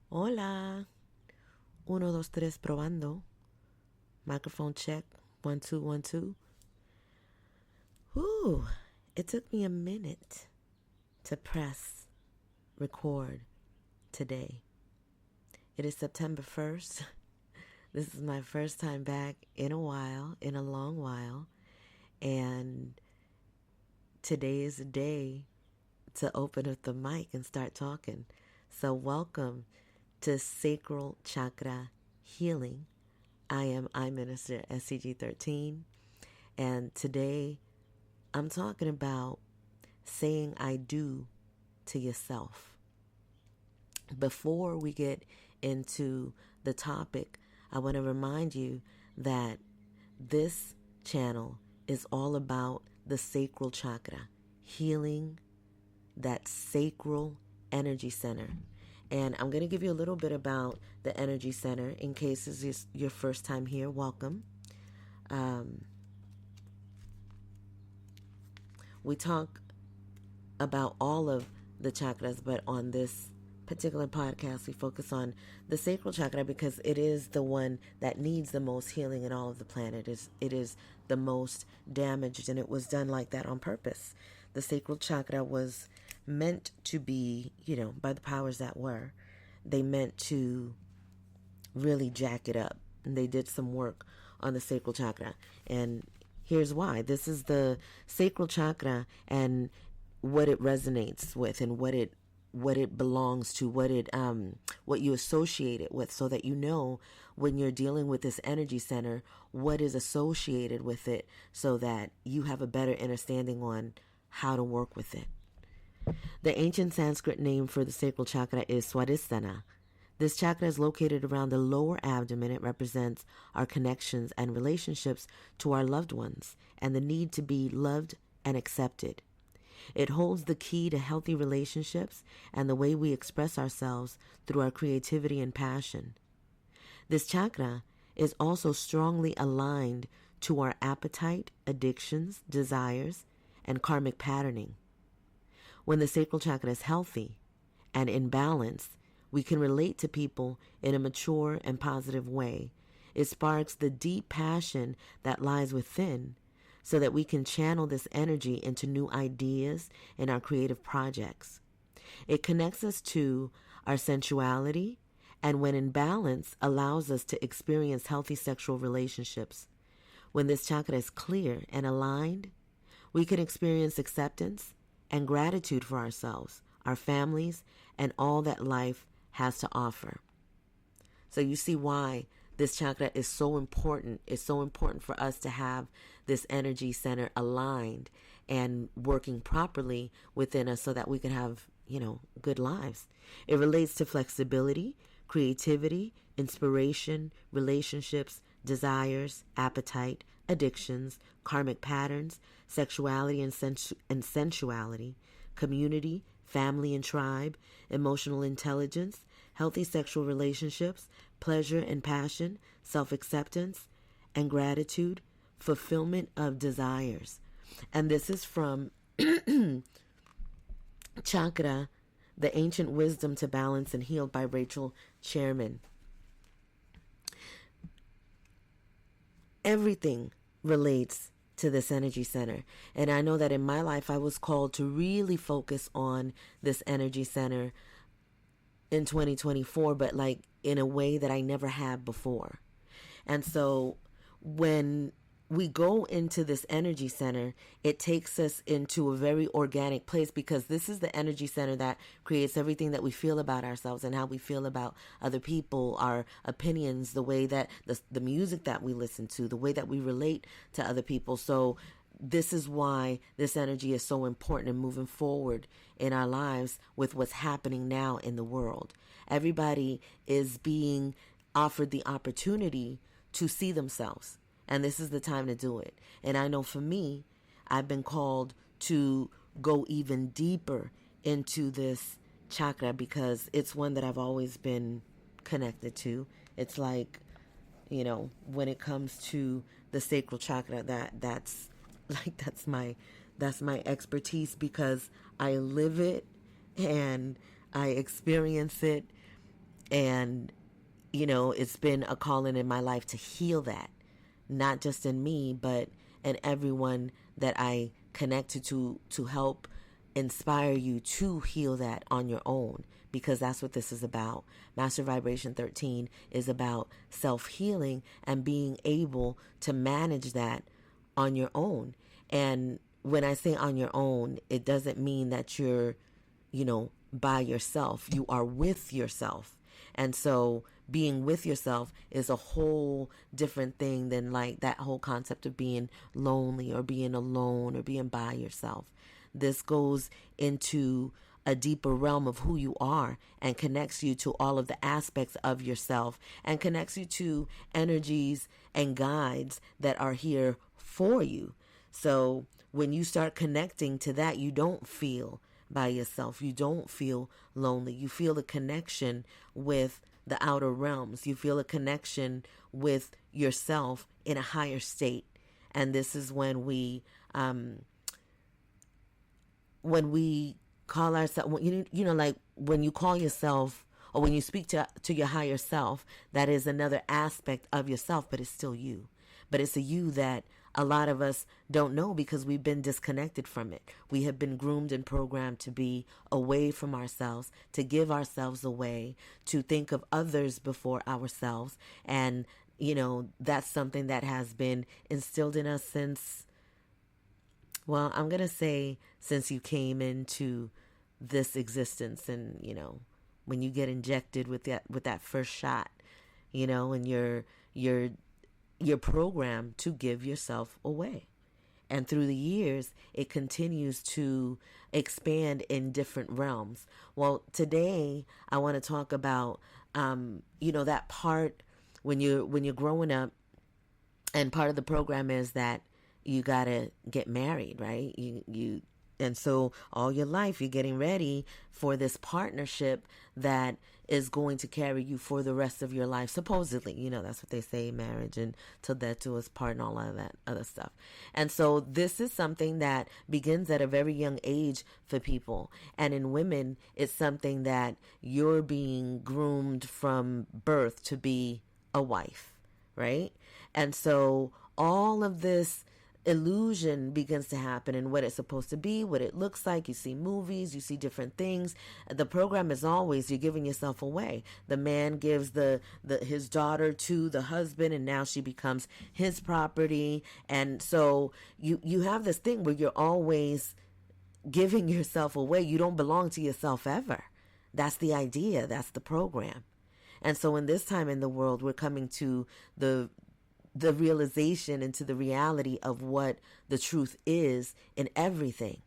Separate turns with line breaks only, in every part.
Hola. Uno, dos, tres, probando. Microphone check. 1, 2, 1, 2. Whew. It took me a minute to press record today. It is September 1st. This is my first time back in a long while. And today is the day to open up the mic and start talking. So welcome to Sacral-Chakra Healing. I am Minister SCG13, and today I'm talking about saying I do to yourself. Before we get into the topic, I want to remind you that this channel is all about the sacral chakra, healing that sacral energy center. And I'm going to give you a little bit about the energy center in case this is your first time here. Welcome. We talk about all of the chakras, but on this particular podcast, we focus on the sacral chakra because it is the one that needs the most healing in all of the planet. It is the most damaged, and it was done like that on purpose. The sacral chakra was meant to be, by the powers that were, they meant to really jack it up. And they did some work on the sacral chakra. And here's why. This is the sacral chakra and what it resonates with and what it belongs to, what you associate it with, so that you know when you're dealing with this energy center what is associated with it, so that you have a better understanding on how to work with it. The ancient Sanskrit name for the sacral chakra is Swadhisthana. This chakra is located around the lower abdomen. It represents our connections and relationships to our loved ones and the need to be loved and accepted. It holds the key to healthy relationships and the way we express ourselves through our creativity and passion. This chakra is also strongly aligned to our appetite, addictions, desires, and karmic patterning. When the sacral chakra is healthy and in balance, we can relate to people in a mature and positive way. It sparks the deep passion that lies within, so that we can channel this energy into new ideas in our creative projects. It connects us to our sensuality, and when in balance, allows us to experience healthy sexual relationships. When this chakra is clear and aligned, we can experience acceptance and gratitude for ourselves, our families, and all that life has to offer. So you see why this chakra is so important. It's so important for us to have this energy center aligned and working properly within us so that we can have, good lives. It relates to flexibility, creativity, inspiration, relationships, desires, appetite, addictions, karmic patterns, sexuality and sensuality, community, family and tribe, emotional intelligence, healthy sexual relationships, pleasure and passion, self-acceptance and gratitude, fulfillment of desires. And this is from Chakra, The Ancient Wisdom to Balance and Heal by Rachel Chairman. Everything relates to this energy center. And I know that in my life, I was called to really focus on this energy center in 2024, but like in a way that I never had before. And so when we go into this energy center, it takes us into a very organic place, because this is the energy center that creates everything that we feel about ourselves and how we feel about other people, our opinions, the way that the music that we listen to, the way that we relate to other people. So this is why this energy is so important in moving forward in our lives with what's happening now in the world. Everybody is being offered the opportunity to see themselves. And this is the time to do it. And I know for me, I've been called to go even deeper into this chakra because it's one that I've always been connected to. It's like, when it comes to the sacral chakra, that's my expertise, because I live it and I experience it And, it's been a calling in my life to heal that, not just in me, but in everyone that I connected to help inspire you to heal that on your own, because that's what this is about. Master Vibration 13 is about self-healing and being able to manage that on your own. And when I say on your own, it doesn't mean that you're, by yourself. You are with yourself. And so being with yourself is a whole different thing than like that whole concept of being lonely or being alone or being by yourself. This goes into a deeper realm of who you are and connects you to all of the aspects of yourself and connects you to energies and guides that are here for you. So when you start connecting to that, you don't feel by yourself. You don't feel lonely. You feel a connection with the outer realms. You feel a connection with yourself in a higher state. And this is when we call ourselves, like when you call yourself or when you speak to your higher self, that is another aspect of yourself, but it's still you. But it's a you that a lot of us don't know because we've been disconnected from it. We have been groomed and programmed to be away from ourselves, to give ourselves away, to think of others before ourselves. And, that's something that has been instilled in us since, well, I'm going to say since you came into this existence. And, when you get injected with that first shot, and you're programmed to give yourself away. And through the years, it continues to expand in different realms. Well, today I want to talk about, that part when you're growing up, and part of the program is that you gotta get married, right? And so all your life you're getting ready for this partnership that is going to carry you for the rest of your life, supposedly. That's what they say, marriage and till death do us part and all of that other stuff. And so this is something that begins at a very young age for people. And in women, it's something that you're being groomed from birth to be a wife, right? And so all of this illusion begins to happen and what it's supposed to be, what it looks like. You see movies, you see different things. The program is always you're giving yourself away. The man gives his daughter to the husband, and now she becomes his property. And so you have this thing where you're always giving yourself away. You don't belong to yourself ever. That's the idea. That's the program. And so in this time in the world, we're coming to the realization into the reality of what the truth is in everything.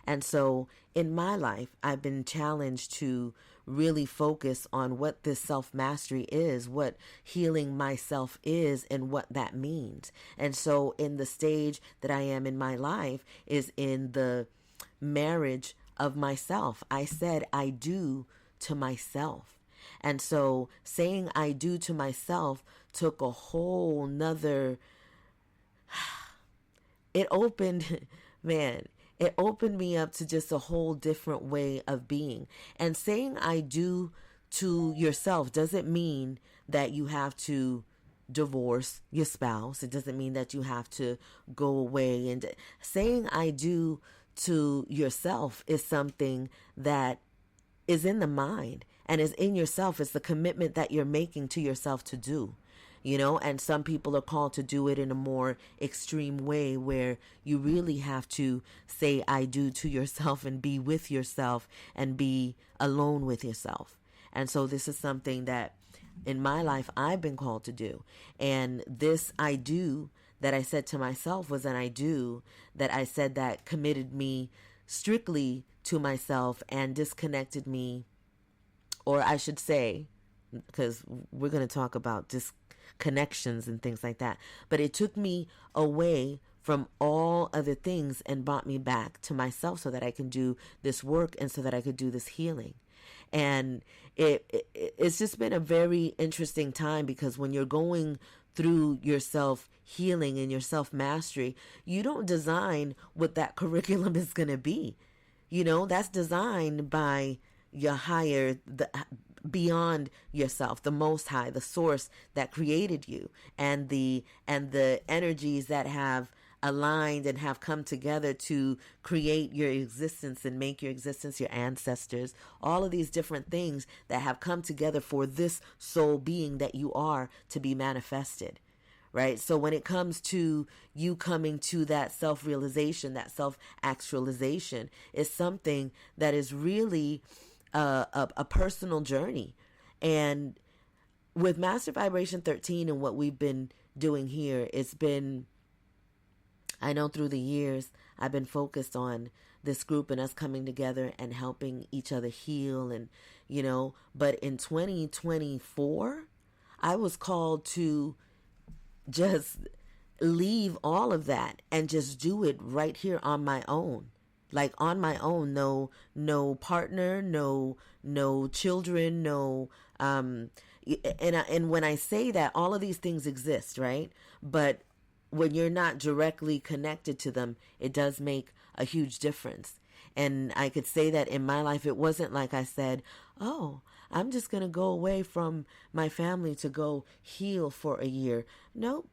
And so in my life, I've been challenged to really focus on what this self-mastery is, what healing myself is, and what that means. And so in the stage that I am in my life is in the marriage of myself. I said I do to myself. And so saying I do to myself took a whole nother, it opened me up to just a whole different way of being. And saying I do to yourself doesn't mean that you have to divorce your spouse. It doesn't mean that you have to go away. And saying I do to yourself is something that is in the mind and is in yourself. It's the commitment that you're making to yourself to do, and some people are called to do it in a more extreme way where you really have to say I do to yourself and be with yourself and be alone with yourself. And so this is something that in my life I've been called to do. And this I do that I said to myself was an I do that I said that committed me strictly to myself and disconnected me, or I should say, because we're going to talk about disconnections and things like that, but it took me away from all other things and brought me back to myself so that I can do this work and so that I could do this healing. And it's just been a very interesting time, because when you're going through your self-healing and your self-mastery, you don't design what that curriculum is going to be. That's designed by your higher, beyond yourself, the Most High, the source that created you, and the energies that have aligned and have come together to create your existence and make your existence, your ancestors, all of these different things that have come together for this soul being that you are to be manifested. Right? So when it comes to you coming to that self-realization, that self-actualization, is something that is really a personal journey. And with Master Vibration 13 and what we've been doing here, it's been, I know through the years, I've been focused on this group and us coming together and helping each other heal. And, but in 2024, I was called to just leave all of that and just do it right here on my own. Like on my own, no partner, no children, and when I say that, all of these things exist, right? But when you're not directly connected to them, it does make a huge difference. And I could say that in my life, it wasn't like I said, oh, I'm just going to go away from my family to go heal for a year. Nope.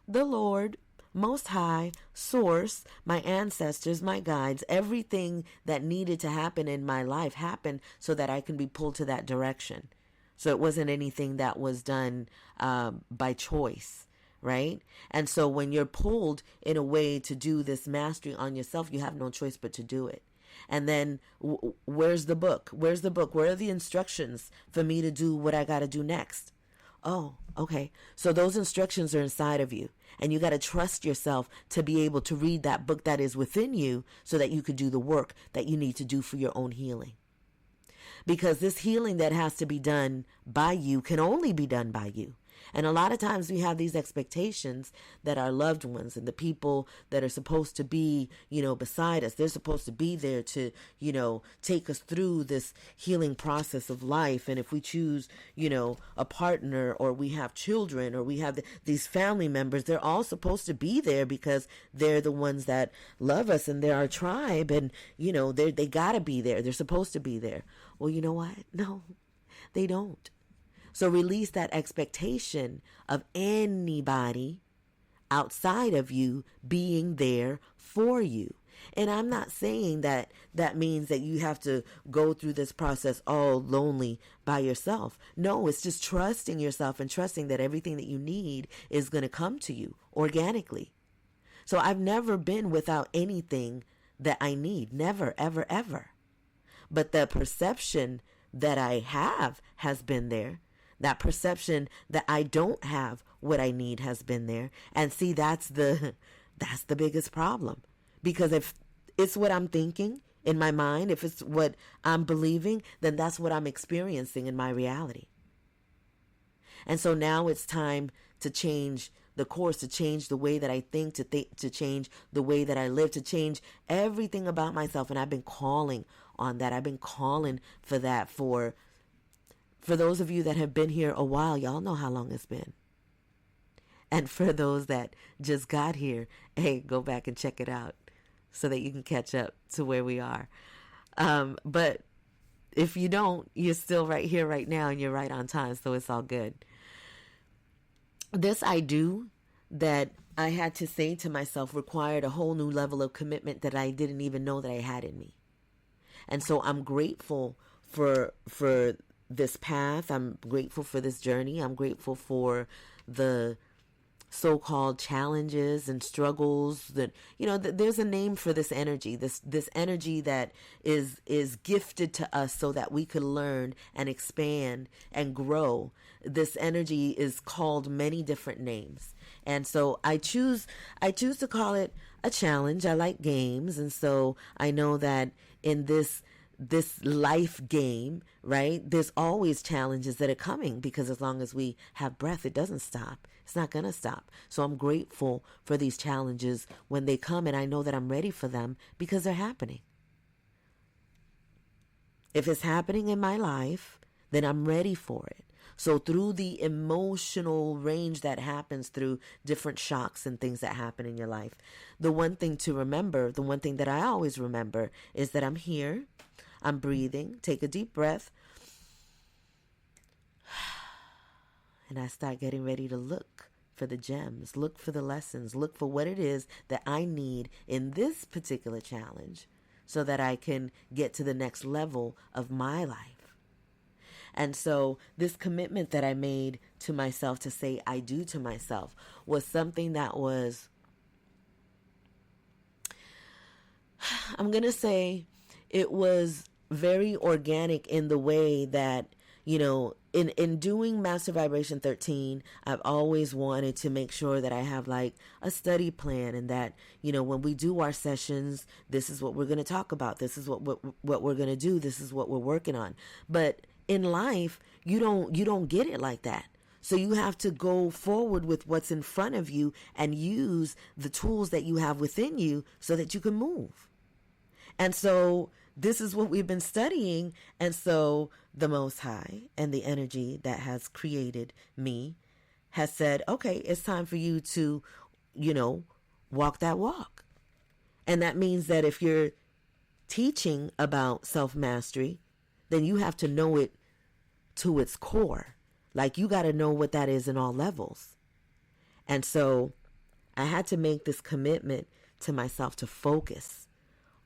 The Lord, Most High, Source, my ancestors, my guides, everything that needed to happen in my life happened so that I can be pulled to that direction. So it wasn't anything that was done by choice, right? And so when you're pulled in a way to do this mastery on yourself, you have no choice but to do it. And then where's the book? Where's the book? Where are the instructions for me to do what I got to do next? Oh, okay. So those instructions are inside of you. And you got to trust yourself to be able to read that book that is within you so that you could do the work that you need to do for your own healing. Because this healing that has to be done by you can only be done by you. And a lot of times we have these expectations that our loved ones and the people that are supposed to be, beside us, they're supposed to be there to, take us through this healing process of life. And if we choose, a partner, or we have children, or we have these family members, they're all supposed to be there because they're the ones that love us and they're our tribe. And, they got to be there. They're supposed to be there. Well, you know what? No, they don't. So release that expectation of anybody outside of you being there for you. And I'm not saying that that means that you have to go through this process all lonely by yourself. No, it's just trusting yourself and trusting that everything that you need is going to come to you organically. So I've never been without anything that I need. Never, ever, ever. But the perception that I have has been there. That perception that I don't have what I need has been there. And see, that's the biggest problem. Because if it's what I'm thinking in my mind, if it's what I'm believing, then that's what I'm experiencing in my reality. And so now it's time to change the course, to change the way that I think, to change the way that I live, to change everything about myself. And I've been calling on that. I've been calling for that for those of you that have been here a while. Y'all know how long it's been. And for those that just got here, hey, go back and check it out so that you can catch up to where we are. But if you don't, you're still right here right now and you're right on time, so it's all good. This I do that I had to say to myself required a whole new level of commitment that I didn't even know that I had in me. And so I'm grateful for this path. I'm grateful for this journey. I'm grateful for the so-called challenges and struggles that, there's a name for this energy, this energy that is gifted to us so that we could learn and expand and grow. This energy is called many different names. And so I choose to call it a challenge. I like games. And so I know that in this life game, right, there's always challenges that are coming, because as long as we have breath, it doesn't stop. It's not going to stop. So I'm grateful for these challenges when they come, and I know that I'm ready for them because they're happening. If it's happening in my life, then I'm ready for it. So through the emotional range that happens through different shocks and things that happen in your life, the one thing to remember, the one thing that I always remember, is that I'm here, I'm breathing. Take a deep breath. and I start getting ready to look for the gems, look for the lessons, look for what it is that I need in this particular challenge so that I can get to the next level of my life. And so this commitment that I made to myself to say I do to myself was something that was, I'm going to say it was very organic in the way that, in doing Master Vibration 13, I've always wanted to make sure that I have like a study plan, and that, when we do our sessions, this is what we're going to talk about. This is what we're going to do. This is what we're working on. But in life, you don't get it like that. So you have to go forward with what's in front of you and use the tools that you have within you so that you can move. And so this is what we've been studying. And so the Most High and the energy that has created me has said, okay, it's time for you to, walk that walk. And that means that if you're teaching about self-mastery, then you have to know it to its core. Like, you got to know what that is in all levels. And so I had to make this commitment to myself to focus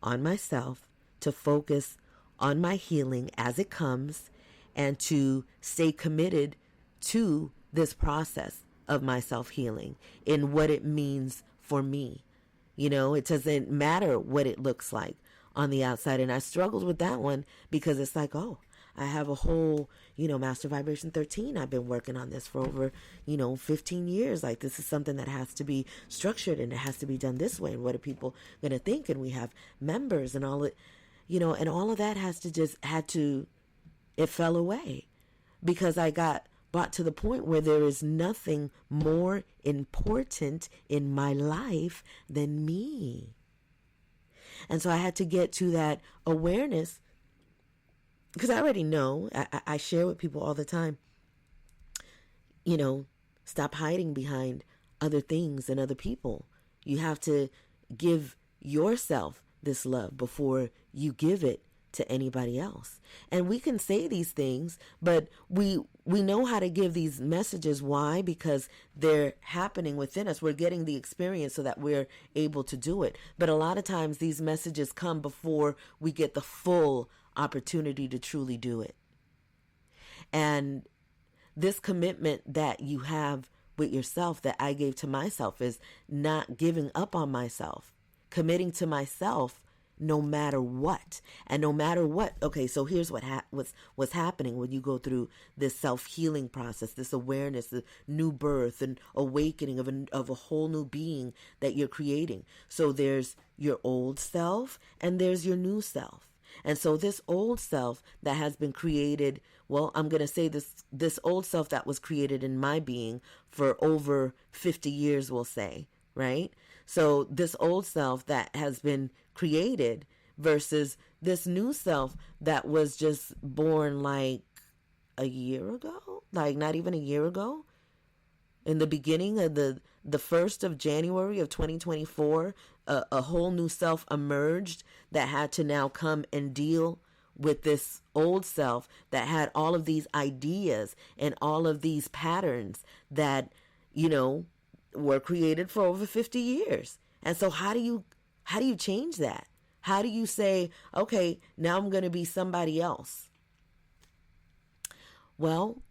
on myself, to focus on my healing as it comes, and to stay committed to this process of my self-healing in what it means for me. It doesn't matter what it looks like on the outside. And I struggled with that one because it's like, oh, I have a whole, Master Vibration 13. I've been working on this for over, 15 years. Like, this is something that has to be structured and it has to be done this way. And what are people going to think? And we have members and all it, and all of that it fell away because I got brought to the point where there is nothing more important in my life than me. And so I had to get to that awareness, because I already know, I share with people all the time, stop hiding behind other things and other people. You have to give yourself this love before you give it to anybody else. And we can say these things, but we know how to give these messages. Why? Because they're happening within us. We're getting the experience so that we're able to do it. But a lot of times these messages come before we get the full opportunity to truly do it. And this commitment that you have with yourself that I gave to myself is not giving up on myself, committing to myself no matter what. And no matter what, okay, so here's what's happening when you go through this self-healing process, this awareness, the new birth and awakening of a whole new being that you're creating. So there's your old self and there's your new self. And so this old self that has been created, well, I'm going to say this old self that was created in my being for over 50 years, we'll say, right? So this old self that has been created versus this new self that was just born like a year ago, like not even a year ago. In the beginning of the 1st of January of 2024, a whole new self emerged that had to now come and deal with this old self that had all of these ideas and all of these patterns that, were created for over 50 years. And so how do you change that? How do you say, okay, now I'm going to be somebody else? Well,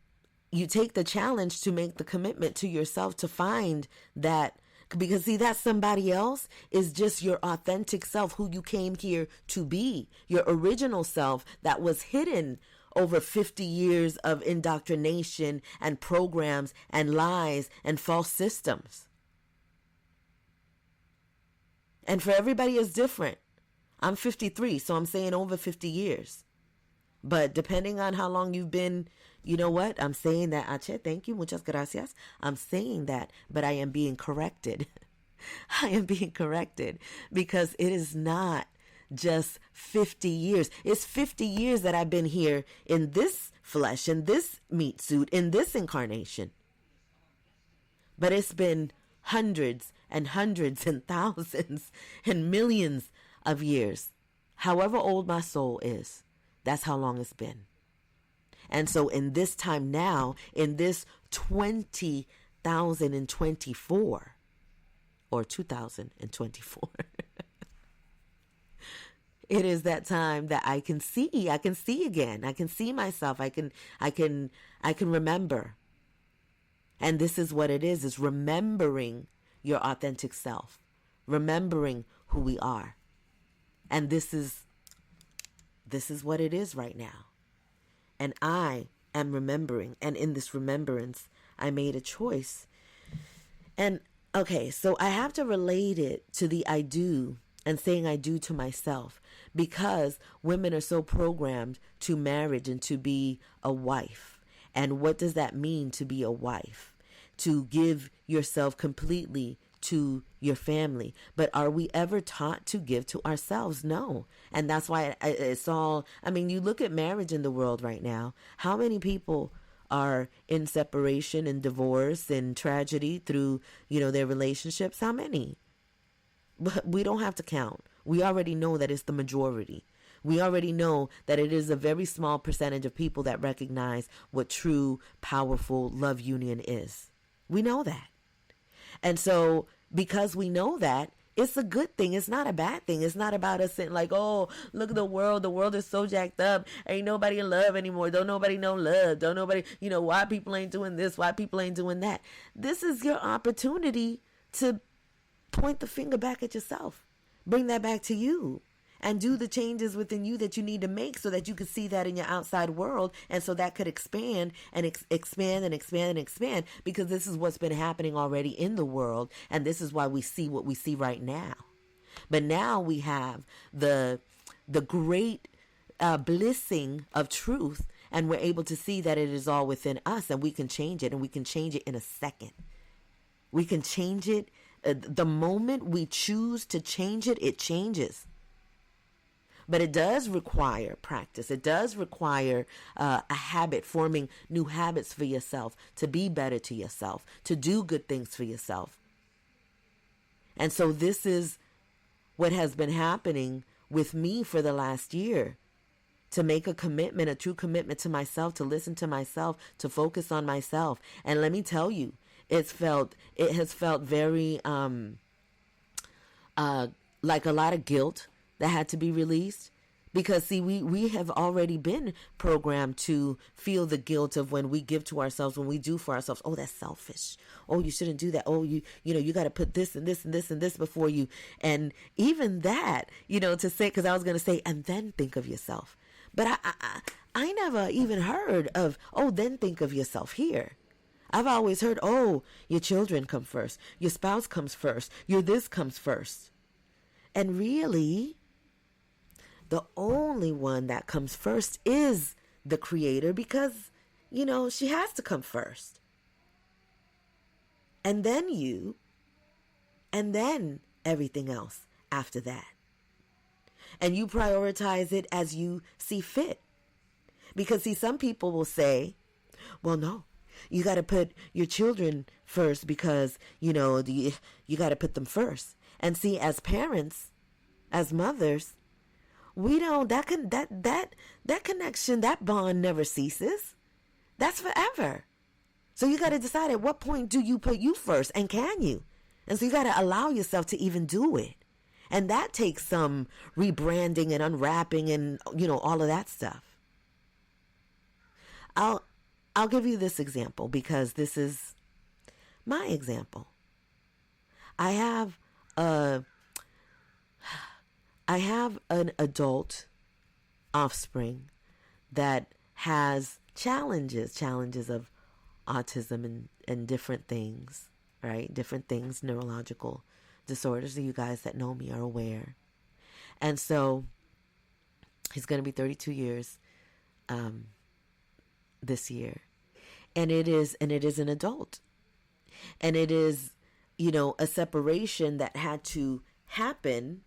you take the challenge to make the commitment to yourself to find that, because see, that somebody else is just your authentic self, who you came here to be, your original self that was hidden over 50 years of indoctrination and programs and lies and false systems. And for everybody it's different. I'm 53, so I'm saying over 50 years. But depending on how long you've been, you know what? I'm saying that, Ache, thank you, muchas gracias. I'm saying that, but I am being corrected. I am being corrected because it is not just 50 years. It's 50 years that I've been here in this flesh, in this meat suit, in this incarnation. But it's been hundreds and hundreds and thousands and millions of years. However old my soul is, that's how long it's been. And so in this time now, in this 2024 or 2024, it is that time that I can see again. I can see myself. I can remember. And this is what it is remembering your authentic self, remembering who we are. And this is what it is right now. And I am remembering. And in this remembrance, I made a choice. And okay, so I have to relate it to the I do and saying I do to myself, because women are so programmed to marriage and to be a wife. And what does that mean to be a wife? To give yourself completely to your family. But are we ever taught to give to ourselves? No. And that's why it's all, I mean, you look at marriage in the world right now. How many people are in separation and divorce and tragedy through, their relationships? How many? But we don't have to count. We already know that it's the majority. We already know that it is a very small percentage of people that recognize what true, powerful love union is. We know that. And so because we know that, it's a good thing. It's not a bad thing. It's not about us saying like, oh, look at the world. The world is so jacked up. Ain't nobody in love anymore. Don't nobody know love. Don't nobody, why people ain't doing this, why people ain't doing that. This is your opportunity to point the finger back at yourself. Bring that back to you. And do the changes within you that you need to make so that you can see that in your outside world. And so that could expand and expand and expand and expand, because this is what's been happening already in the world. And this is why we see what we see right now. But now we have the great blessing of truth, and we're able to see that it is all within us, and we can change it, and we can change it in a second. We can change it. The moment we choose to change it, it changes. But it does require practice. It does require a habit, forming new habits for yourself, to be better to yourself, to do good things for yourself. And so this is what has been happening with me for the last year, to make a commitment, a true commitment to myself, to listen to myself, to focus on myself. And let me tell you, it has felt very like a lot of guilt that had to be released. Because see, we have already been programmed to feel the guilt of when we give to ourselves, when we do for ourselves. Oh, that's selfish. Oh, you shouldn't do that. Oh, you got to put this and this and this and this before you. And even that, to say, because I was going to say, and then think of yourself. But I never even heard of, oh, then think of yourself here. I've always heard, oh, your children come first. Your spouse comes first. Your this comes first. And really, the only one that comes first is the Creator, because, she has to come first. And then you, and then everything else after that. And you prioritize it as you see fit. Because, see, some people will say, well, no, you got to put your children first because, you got to put them first. And see, as parents, as mothers, we don't, that connection, that bond never ceases. That's forever. So you got to decide at what point do you put you first, and can you? And so you got to allow yourself to even do it. And that takes some rebranding and unwrapping and, all of that stuff. I'll give you this example because this is my example. I have an adult offspring that has challenges of autism and different things, right? Different things, neurological disorders. You guys that know me are aware. And so he's going to be 32 years this year. And it is an adult. And it is, a separation that had to happen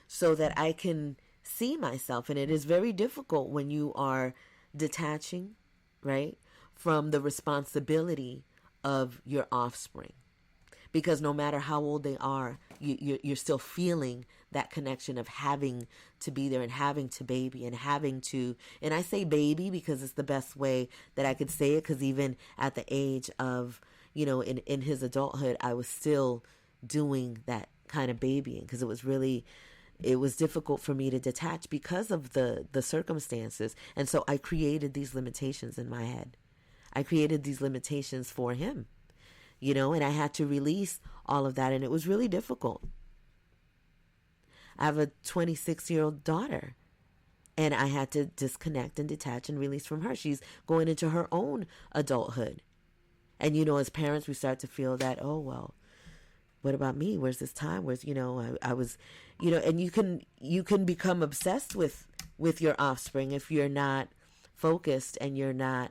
so that I can see myself. And it is very difficult when you are detaching, right, from the responsibility of your offspring. because no matter how old they are, you're still feeling that connection of having to be there and having to baby and having to, and I say baby because it's the best way that I could say it, because even at the age of, in his adulthood, I was still doing that kind of babying, because it was difficult for me to detach because of the circumstances. And so I created these limitations in my head. I created these limitations for him, and I had to release all of that. And it was really difficult. I have a 26-year-old daughter, and I had to disconnect and detach and release from her. She's going into her own adulthood. And, as parents, we start to feel that, oh, well, what about me? Where's this time? Where's, I was, and you can become obsessed with your offspring if you're not focused and you're not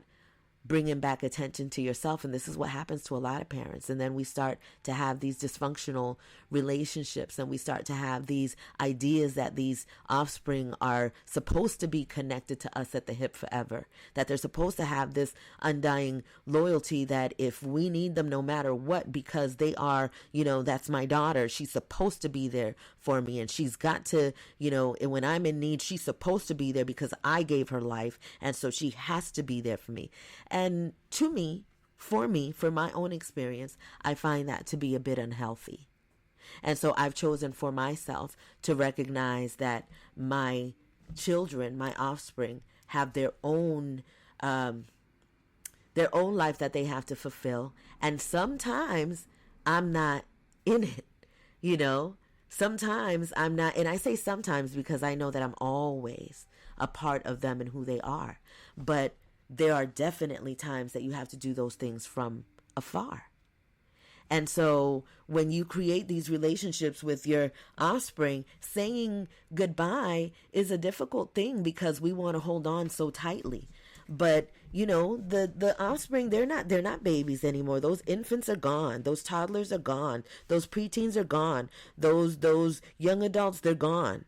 bringing back attention to yourself. And this is what happens to a lot of parents. And then we start to have these dysfunctional relationships, and we start to have these ideas that these offspring are supposed to be connected to us at the hip forever, that they're supposed to have this undying loyalty, that if we need them no matter what, because they are, that's my daughter, she's supposed to be there for me, and she's got to, and when I'm in need, she's supposed to be there because I gave her life, and so she has to be there for me. And for my own experience, I find that to be a bit unhealthy. And so I've chosen for myself to recognize that my children, my offspring, have their own life that they have to fulfill. And sometimes I'm not in it, Sometimes I'm not, and I say sometimes because I know that I'm always a part of them and who they are. But there are definitely times that you have to do those things from afar. And so when you create these relationships with your offspring, saying goodbye is a difficult thing because we want to hold on so tightly. But, the offspring, they're not babies anymore. Those infants are gone. Those toddlers are gone. Those preteens are gone. Those young adults, they're gone.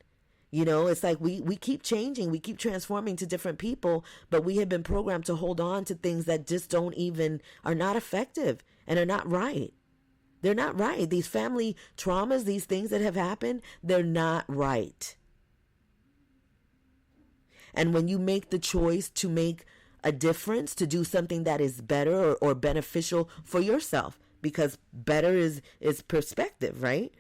It's like we keep changing, we keep transforming to different people, but we have been programmed to hold on to things that just are not effective and are not right. They're not right. These family traumas, these things that have happened, they're not right. And when you make the choice to make a difference, to do something that is better or beneficial for yourself, because better is perspective, right?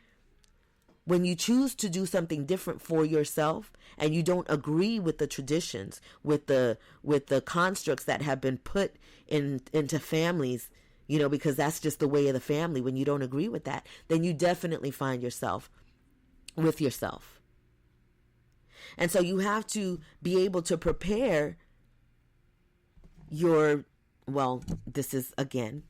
When you choose to do something different for yourself and you don't agree with the traditions, with the constructs that have been put into families, because that's just the way of the family. When you don't agree with that, then you definitely find yourself with yourself. And so you have to be able to prepare this is, again,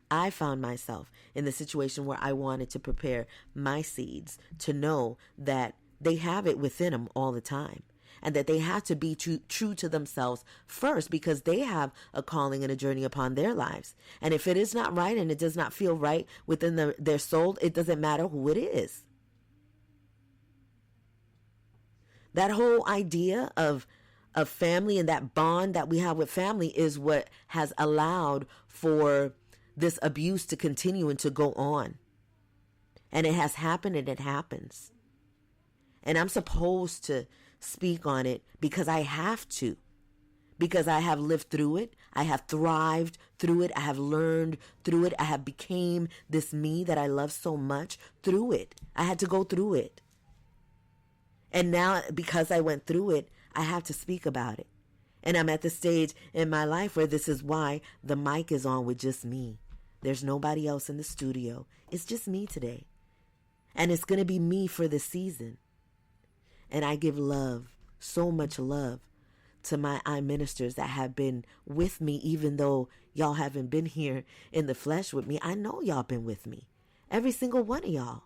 I found myself in the situation where I wanted to prepare my seeds to know that they have it within them all the time, and that they have to be true to themselves first, because they have a calling and a journey upon their lives. And if it is not right and it does not feel right within their soul, it doesn't matter who it is. That whole idea of family and that bond that we have with family is what has allowed for this abuse to continue and to go on. And it has happened, and it happens. And I'm supposed to speak on it because I have to. Because I have lived through it. I have thrived through it. I have learned through it. I have became this me that I love so much through it. I had to go through it. And now, because I went through it, I have to speak about it. And I'm at the stage in my life where this is why the mic is on with just me. There's nobody else in the studio. It's just me today. And it's going to be me for the season. And I give love, so much love, to my eye ministers that have been with me, even though y'all haven't been here in the flesh with me. I know y'all been with me. Every single one of y'all.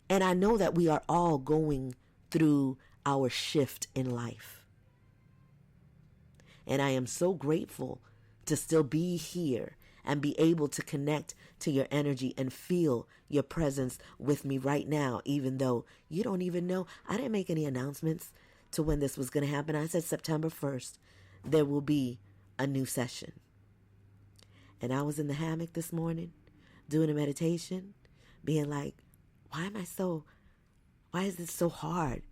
And I know that we are all going through our shift in life. And I am so grateful to still be here and be able to connect to your energy and feel your presence with me right now, even though you don't even know. I didn't make any announcements to when this was going to happen. I said September 1st, there will be a new session. And I was in the hammock this morning, doing a meditation, being like, why is this so hard?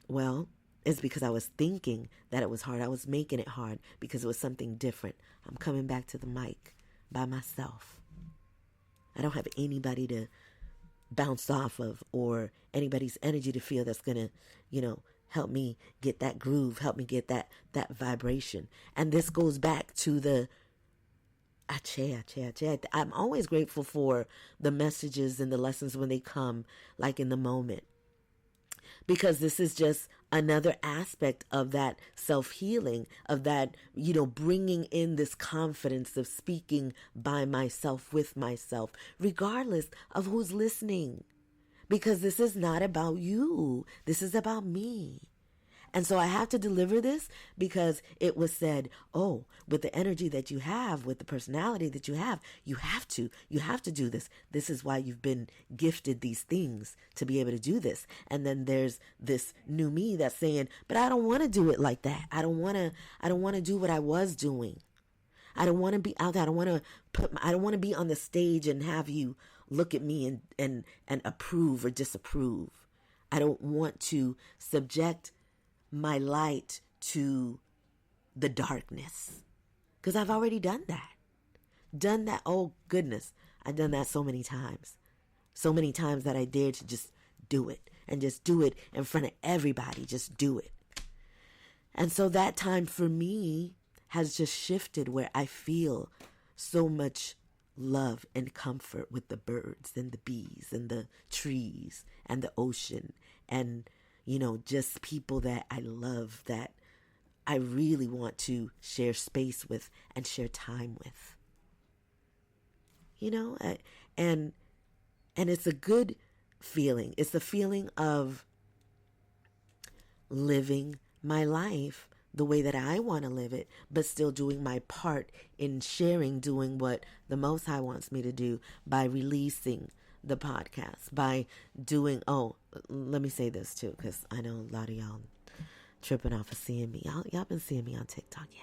Well, it's because I was thinking that it was hard. I was making it hard because it was something different. I'm coming back to the mic by myself. I don't have anybody to bounce off of or anybody's energy to feel that's going to, help me get that groove, help me get that vibration. And this goes back to the Ache. I'm always grateful for the messages and the lessons when they come, like in the moment. Because this is just another aspect of that self-healing, of that, bringing in this confidence of speaking by myself, with myself, regardless of who's listening. Because this is not about you. This is about me. And so I have to deliver this because it was said, oh, with the energy that you have, with the personality that you have to do this. This is why you've been gifted these things to be able to do this. And then there's this new me that's saying, but I don't want to do it like that. I don't want to do what I was doing. I don't want to be out there. I don't want to be on the stage and have you look at me and approve or disapprove. I don't want to subject my light to the darkness, because I've already done that. Oh goodness, I've done that so many times that I dared to just do it, and just do it in front of everybody. Just do it. And so that time for me has just shifted, where I feel so much love and comfort with the birds and the bees and the trees and the ocean, and just people that I love, that I really want to share space with and share time with. And it's a good feeling. It's the feeling of living my life the way that I want to live it, but still doing my part in doing what the Most High wants me to do by releasing the podcast, by doing, let me say this too, because I know a lot of y'all tripping off of seeing me. Y'all been seeing me on TikTok. Yeah,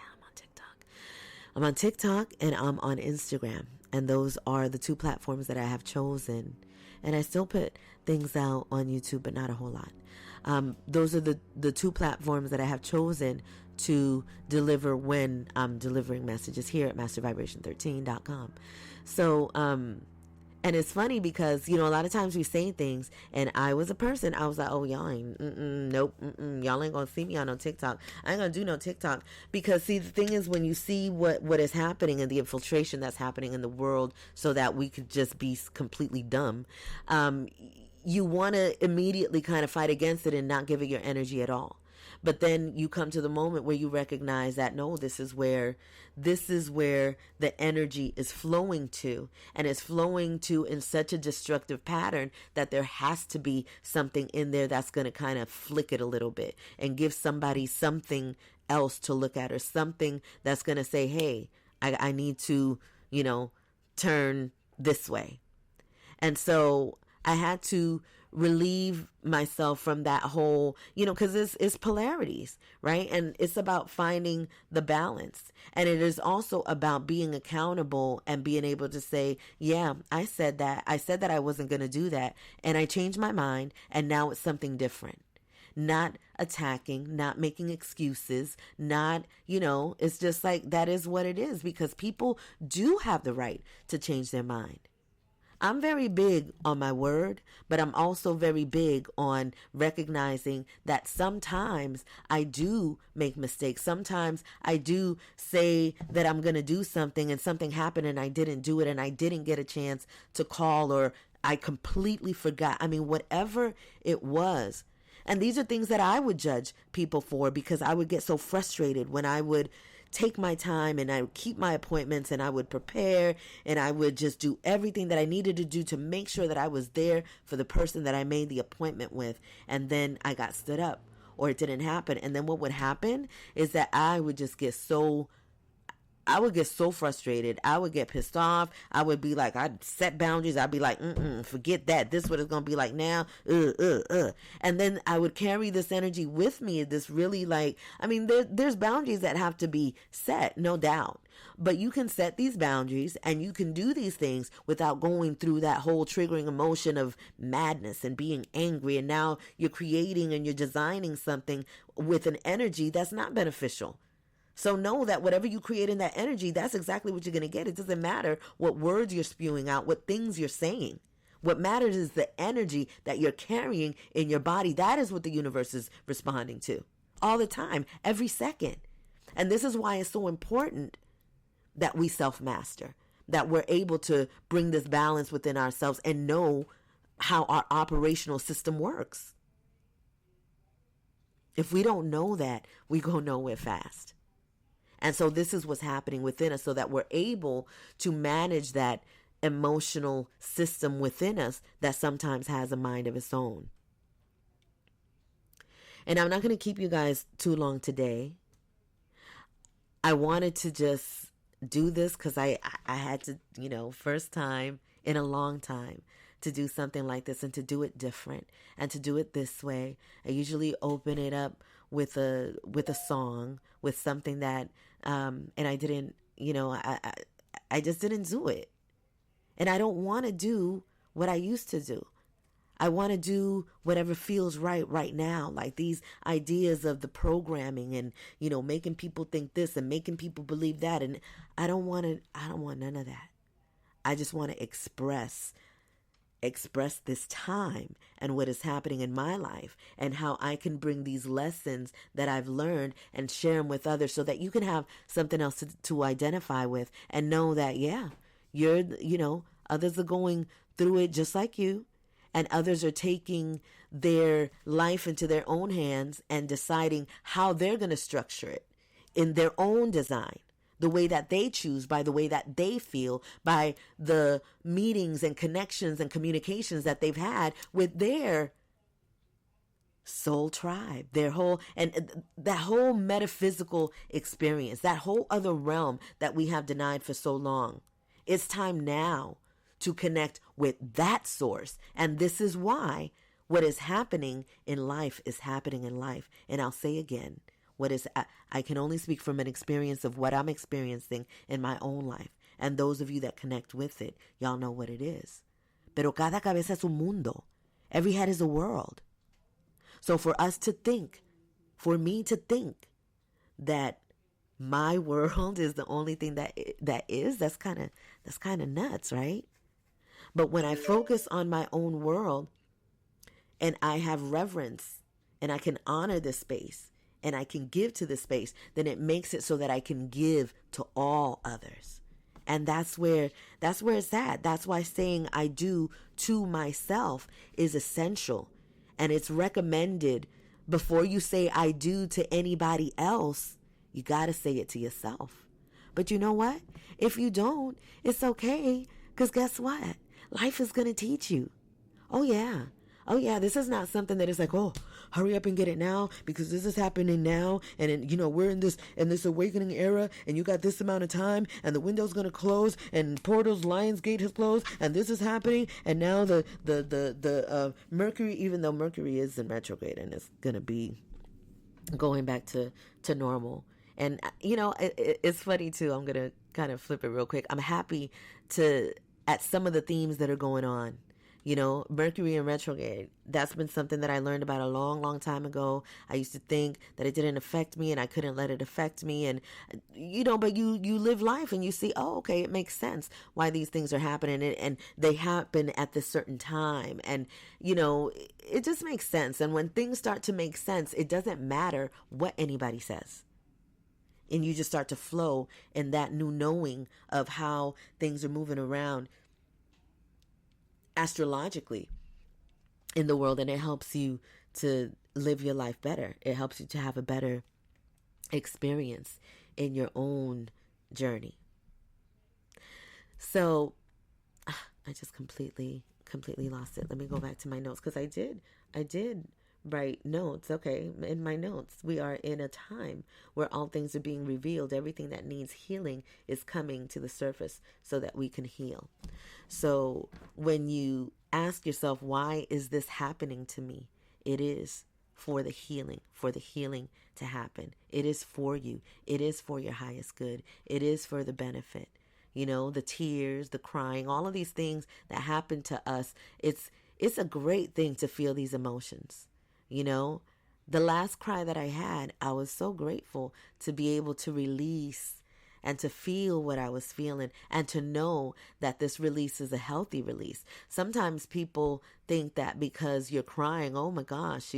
I'm on TikTok and I'm on Instagram. And those are the two platforms that I have chosen. And I still put things out on YouTube, but not a whole lot. Those are the two platforms that I have chosen to deliver when I'm delivering messages here at mastervibration13.com. So, and it's funny because, a lot of times we say things, and I was a person, I was like, oh, y'all ain't, nope, y'all ain't gonna see me on no TikTok. I ain't gonna do no TikTok. Because, see, the thing is, when you see what is happening and the infiltration that's happening in the world so that we could just be completely dumb, you want to immediately kind of fight against it and not give it your energy at all. But then you come to the moment where you recognize that, no, this is where the energy is flowing to, and it's flowing to in such a destructive pattern that there has to be something in there that's going to kind of flick it a little bit and give somebody something else to look at, or something that's going to say, hey, I need to, turn this way. And so I had to relieve myself from that whole, because it's polarities, right? And it's about finding the balance. And it is also about being accountable and being able to say, yeah, I said that I wasn't going to do that. And I changed my mind. And now it's something different. Not attacking, not making excuses, not, it's just like, that is what it is, because people do have the right to change their mind. I'm very big on my word, but I'm also very big on recognizing that sometimes I do make mistakes. Sometimes I do say that I'm going to do something and something happened and I didn't do it, and I didn't get a chance to call, or I completely forgot. I mean, whatever it was. And these are things that I would judge people for, because I would get so frustrated when I would take my time and I would keep my appointments and I would prepare and I would just do everything that I needed to do to make sure that I was there for the person that I made the appointment with. And then I got stood up, or it didn't happen. And then what would happen is that I would just get so I would get so frustrated. I would get pissed off. I would be like, I'd set boundaries. I'd be like, forget that. This is what it's going to be like now. And then I would carry this energy with me. This really like, I mean, there's boundaries that have to be set, no doubt. But you can set these boundaries and you can do these things without going through that whole triggering emotion of madness and being angry. And now you're creating and you're designing something with an energy that's not beneficial. So know that whatever you create in that energy, that's exactly what you're going to get. It doesn't matter what words you're spewing out, what things you're saying. What matters is the energy that you're carrying in your body. That is what the universe is responding to all the time, every second. And this is why it's so important that we self-master, that we're able to bring this balance within ourselves and know how our operational system works. If we don't know that, we go nowhere fast. And so this is what's happening within us so that we're able to manage that emotional system within us that sometimes has a mind of its own. And I'm not going to keep you guys too long today. I wanted to just do this because I had to, first time in a long time to do something like this and to do it different and to do it this way. I usually open it up with a song, with something that, and I didn't, I just didn't do it. And I don't want to do what I used to do. I want to do whatever feels right now, like these ideas of the programming and, making people think this and making people believe that. And I don't want none of that. I just want to express this time and what is happening in my life and how I can bring these lessons that I've learned and share them with others so that you can have something else to identify with and know that, yeah, others are going through it just like you. And others are taking their life into their own hands and deciding how they're going to structure it in their own design, the way that they choose, by the way that they feel, by the meetings and connections and communications that they've had with their soul tribe, their whole, and that whole metaphysical experience, that whole other realm that we have denied for so long. It's time now to connect with that source. And this is why what is happening in life is happening in life. And I'll say again, I can only speak from an experience of what I'm experiencing in my own life. And those of you that connect with it, y'all know what it is. Pero cada cabeza es un mundo. Every head is a world. So for us to think, for me to think that my world is the only thing that is, that's kind of nuts, right? But when I focus on my own world and I have reverence and I can honor this space and I can give to this space, then it makes it so that I can give to all others. And that's where it's at. That's why saying I do to myself is essential. And it's recommended before you say I do to anybody else, you got to say it to yourself. But you know what? If you don't, it's okay. Because guess what? Life is going to teach you. Oh, yeah. This is not something that is like, oh, hurry up and get it now because this is happening now. And then, we're in this awakening era and you got this amount of time and the window's going to close and portals, Lion's Gate has closed and this is happening. And now the Mercury, even though Mercury is in retrograde and it's going to be going back to normal. And, it's funny too. I'm going to kind of flip it real quick. I'm happy at some of the themes that are going on. Mercury in retrograde, that's been something that I learned about a long, long time ago. I used to think that it didn't affect me and I couldn't let it affect me. And, but you live life and you see, oh, okay, it makes sense why these things are happening and they happen at this certain time. And, it just makes sense. And when things start to make sense, it doesn't matter what anybody says. And you just start to flow in that new knowing of how things are moving around astrologically in the world, and it helps you to live your life better. It helps you to have a better experience in your own journey. So I just completely lost it. Let me go back to my notes because I did write notes. Okay, in my notes, we are in a time where all things are being revealed. Everything that needs healing is coming to the surface so that we can heal. So when you ask yourself, why is this happening to me? It is for the healing to happen. It is for you. It is for your highest good. It is for the benefit. You know, the tears, the crying, all of these things that happen to us. It's a great thing to feel these emotions. You know, the last cry that I had, I was so grateful to be able to release and to feel what I was feeling and to know that this release is a healthy release. Sometimes people think that because you're crying, oh my gosh,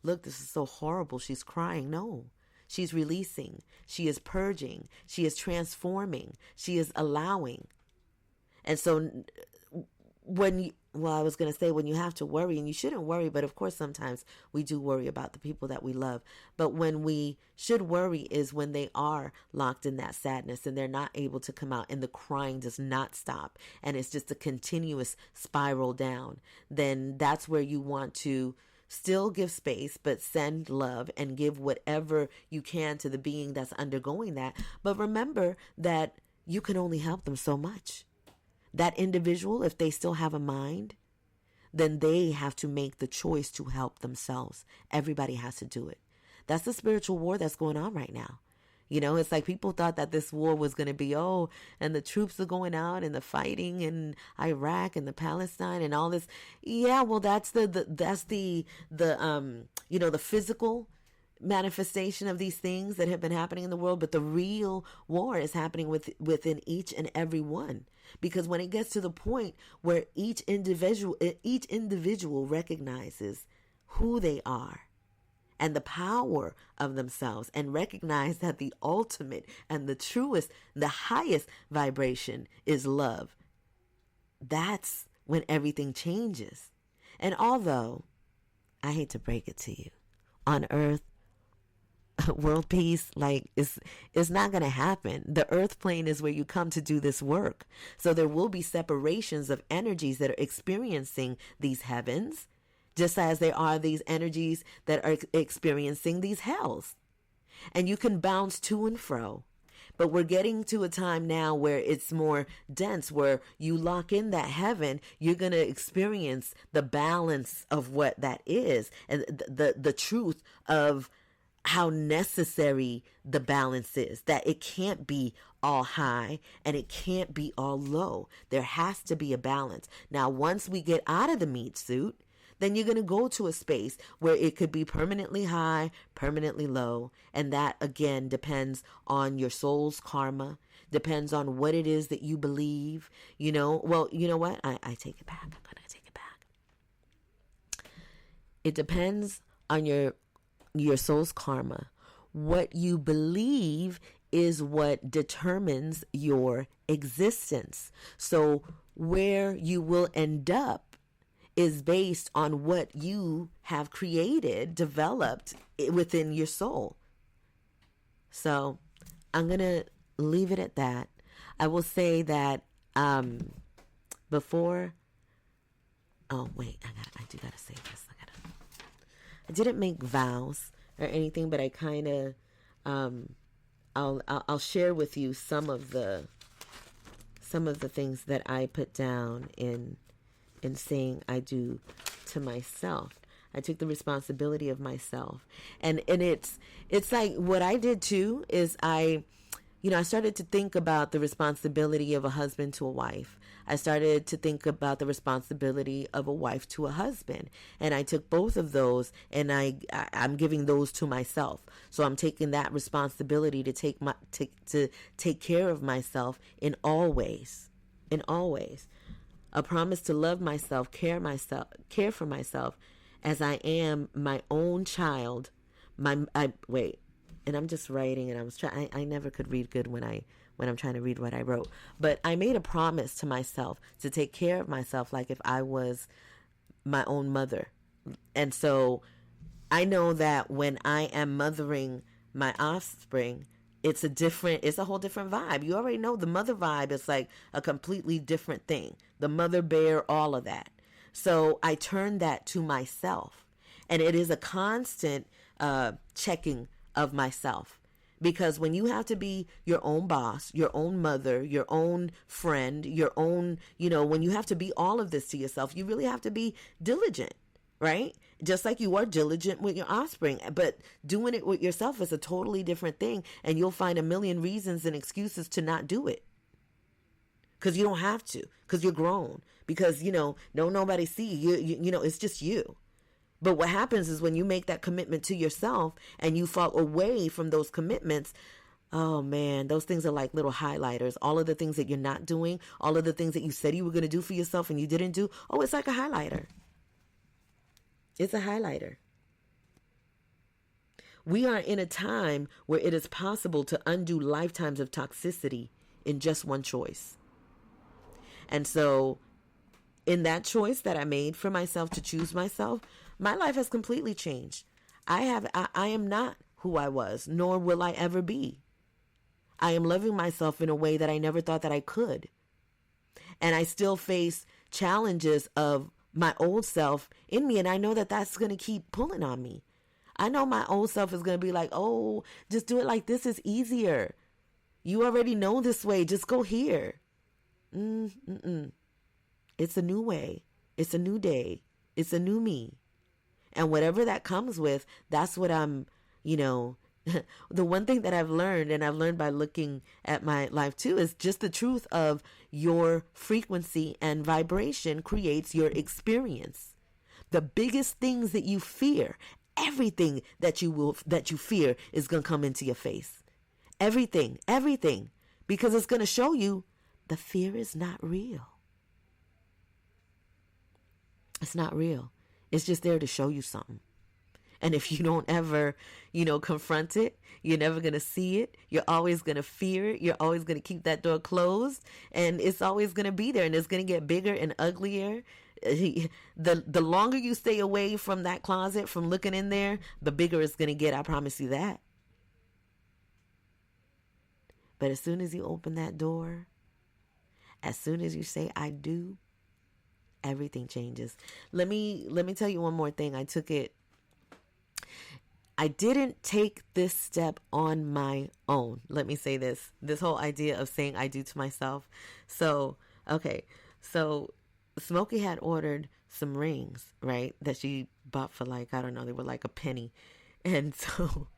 look, this is so horrible, she's crying. No, she's releasing, she is purging, she is transforming, she is allowing. And so I was going to say, when you have to worry, and you shouldn't worry, but of course sometimes we do worry about the people that we love. But when we should worry is when they are locked in that sadness and they're not able to come out and the crying does not stop and it's just a continuous spiral down. Then that's where you want to still give space, but send love and give whatever you can to the being that's undergoing that. But remember that you can only help them so much. That individual, if they still have a mind, then they have to make the choice to help themselves. Everybody has to do it. That's the spiritual war that's going on right now. You know, it's like people thought that this war was going to be, and the troops are going out and the fighting in Iraq and the Palestine and all this. Yeah, well, that's the physical manifestation of these things that have been happening in the world, but the real war is happening within each and every one. Because when it gets to the point where each individual recognizes who they are and the power of themselves and recognize that the ultimate and the truest, the highest vibration is love, that's when everything changes. And although I hate to break it to you, on earth, world peace, it's not going to happen. The earth plane is where you come to do this work. So there will be separations of energies that are experiencing these heavens, just as there are these energies that are experiencing these hells. And you can bounce to and fro. But we're getting to a time now where it's more dense, where you lock in that heaven, you're going to experience the balance of what that is and the truth of how necessary the balance is, that it can't be all high and it can't be all low. There has to be a balance. Now, once we get out of the meat suit, then you're going to go to a space where it could be permanently high, permanently low. And that, again, depends on your soul's karma, depends on what it is that you believe. You know, well, you know what? I take it back. I'm going to take it back. It depends on your soul's karma. What you believe is what determines your existence. So where you will end up is based on what you have created, developed within your soul. So I'm going to leave it at that. I will say that before, oh wait, I do got to say this. I didn't make vows or anything, but I kind of, I'll share with you some of the things that I put down in saying I do to myself. I took the responsibility of myself, and it's like what I did too is I started to think about the responsibility of a husband to a wife. I started to think about the responsibility of a wife to a husband. And I took both of those and I'm giving those to myself. So I'm taking that responsibility to take care of myself in all ways. In all ways. A promise to love myself, care for myself as I am my own child. And I'm just writing, and I never could read good when I'm trying to read what I wrote. But I made a promise to myself to take care of myself like if I was my own mother. And so I know that when I am mothering my offspring, it's a whole different vibe. You already know the mother vibe is like a completely different thing. The mother bear, all of that. So I turned that to myself. And it is a constant checking of myself. Because when you have to be your own boss, your own mother, your own friend, your own, when you have to be all of this to yourself, you really have to be diligent, right? Just like you are diligent with your offspring. But doing it with yourself is a totally different thing. And you'll find a million reasons and excuses to not do it. Because you don't have to. Because you're grown. Because, don't nobody see you. It's just you. But what happens is when you make that commitment to yourself and you fall away from those commitments, oh man, those things are like little highlighters. All of the things that you're not doing, all of the things that you said you were going to do for yourself and you didn't do, oh, it's like a highlighter. It's a highlighter. We are in a time where it is possible to undo lifetimes of toxicity in just one choice. And so in that choice that I made for myself to choose myself, my life has completely changed. I am not who I was, nor will I ever be. I am loving myself in a way that I never thought that I could. And I still face challenges of my old self in me, and I know that that's going to keep pulling on me. I know my old self is going to be like, oh, just do it like this is easier. You already know this way. Just go here. It's a new way. It's a new day. It's a new me. And whatever that comes with, that's what I'm, the one thing that I've learned, and I've learned by looking at my life too, is just the truth of your frequency and vibration creates your experience. The biggest things that you fear, everything that you fear is going to come into your face. Everything, because it's going to show you the fear is not real. It's not real. It's just there to show you something. And if you don't ever, confront it, you're never going to see it. You're always going to fear it. You're always going to keep that door closed. And it's always going to be there. And it's going to get bigger and uglier. The longer you stay away from that closet, from looking in there, the bigger it's going to get. I promise you that. But as soon as you open that door, as soon as you say, I do, everything changes. Let me tell you one more thing. I didn't take this step on my own. Let me say this whole idea of saying I do to myself. So Smokey had ordered some rings, right? That she bought for they were like a penny. And so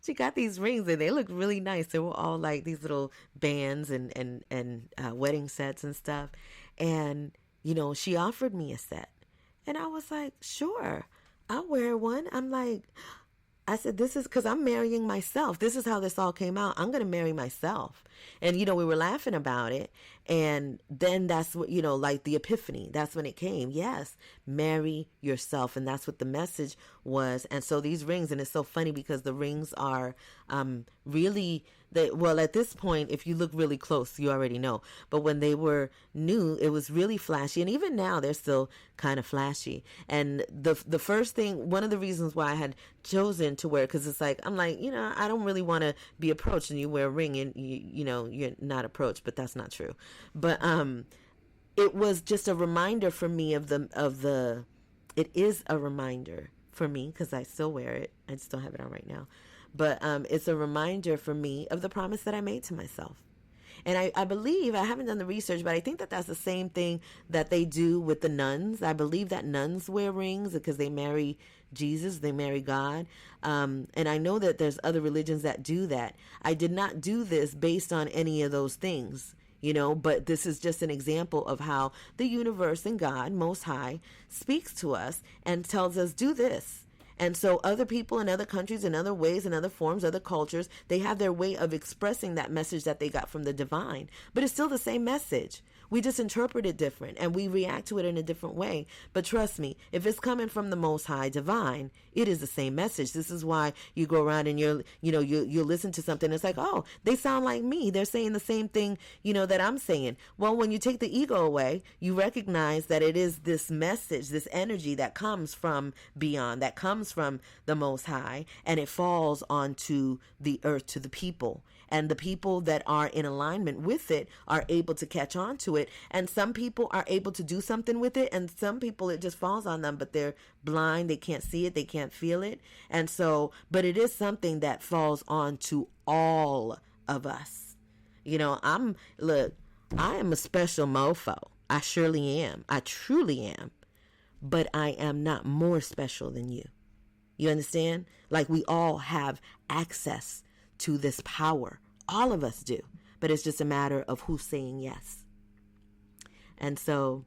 she got these rings and they looked really nice. They were all like these little bands and wedding sets and stuff. And she offered me a set. And I was like, sure, I'll wear one. I said, this is because I'm marrying myself. This is how this all came out. I'm going to marry myself. And, we were laughing about it. And then that's what, like the epiphany. That's when it came. Yes, marry yourself. And that's what the message was. And so these rings, and it's so funny because the rings are really, at this point, if you look really close, you already know. But when they were new, it was really flashy. And even now, they're still kind of flashy. And the first thing, one of the reasons why I had chosen to wear, because it's like, I'm like, I don't really want to be approached, and you wear a ring and you're not approached, but that's not true. But it was just a reminder for me it is a reminder for me, because I still wear it. I still have it on right now. But it's a reminder for me of the promise that I made to myself. And I believe, I haven't done the research, but I think that that's the same thing that they do with the nuns. I believe that nuns wear rings because they marry Jesus, they marry God. And I know that there's other religions that do that. I did not do this based on any of those things, but this is just an example of how the universe and God, Most High, speaks to us and tells us, do this. And so other people in other countries, in other ways, in other forms, other cultures, they have their way of expressing that message that they got from the divine. But it's still the same message. We just interpret it different and we react to it in a different way. But trust me, if it's coming from the Most High Divine, it is the same message. This is why you go around and you listen to something. It's like, oh, they sound like me. They're saying the same thing, that I'm saying. Well, when you take the ego away, you recognize that it is this message, this energy that comes from beyond, that comes from the Most High, and it falls onto the earth, to the people. And the people that are in alignment with it are able to catch on to it. And some people are able to do something with it. And some people, it just falls on them, but they're blind. They can't see it. They can't feel it. And so, but it is something that falls on to all of us. You know, I am a special mofo. I surely am. I truly am. But I am not more special than you. You understand? Like, we all have access to this power. All of us do. But it's just a matter of who's saying yes. And so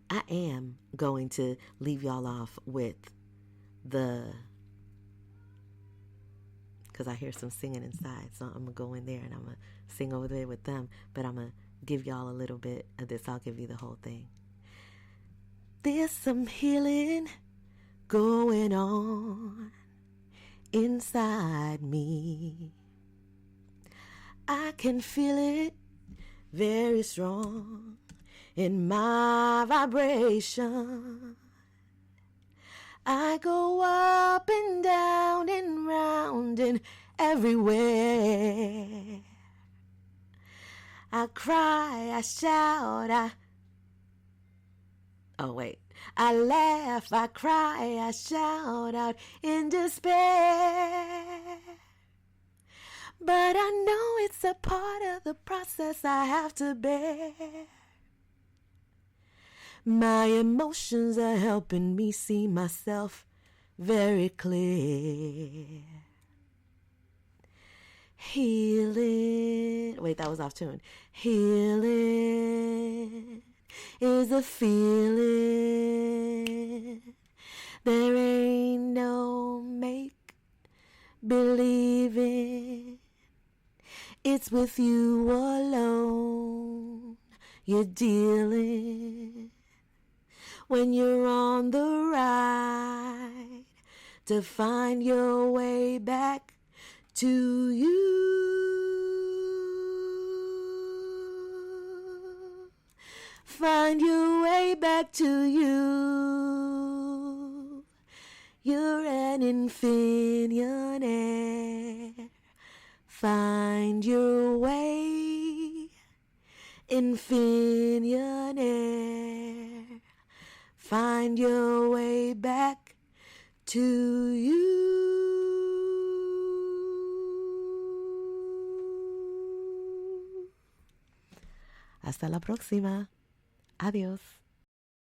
I am going to leave y'all off with because I hear some singing inside. So I'm going to go in there and I'm going to sing over there with them. But I'm going to give y'all a little bit of this. I'll give you the whole thing. There's some healing going on inside me. I can feel it very strong in my vibration. I go up and down and round and everywhere. I cry, I shout, I laugh, I cry, I shout out in despair. But I know it's a part of the process I have to bear. My emotions are helping me see myself very clear. Healing. Wait, that was off tune. Healing is a feeling. There ain't no make believing. It's with you alone you're dealing. When you're on the ride to find your way back to you. Find your way back to you. You're an infinite. Find your way, infinite. Find your way back to you. Hasta la próxima. Adiós.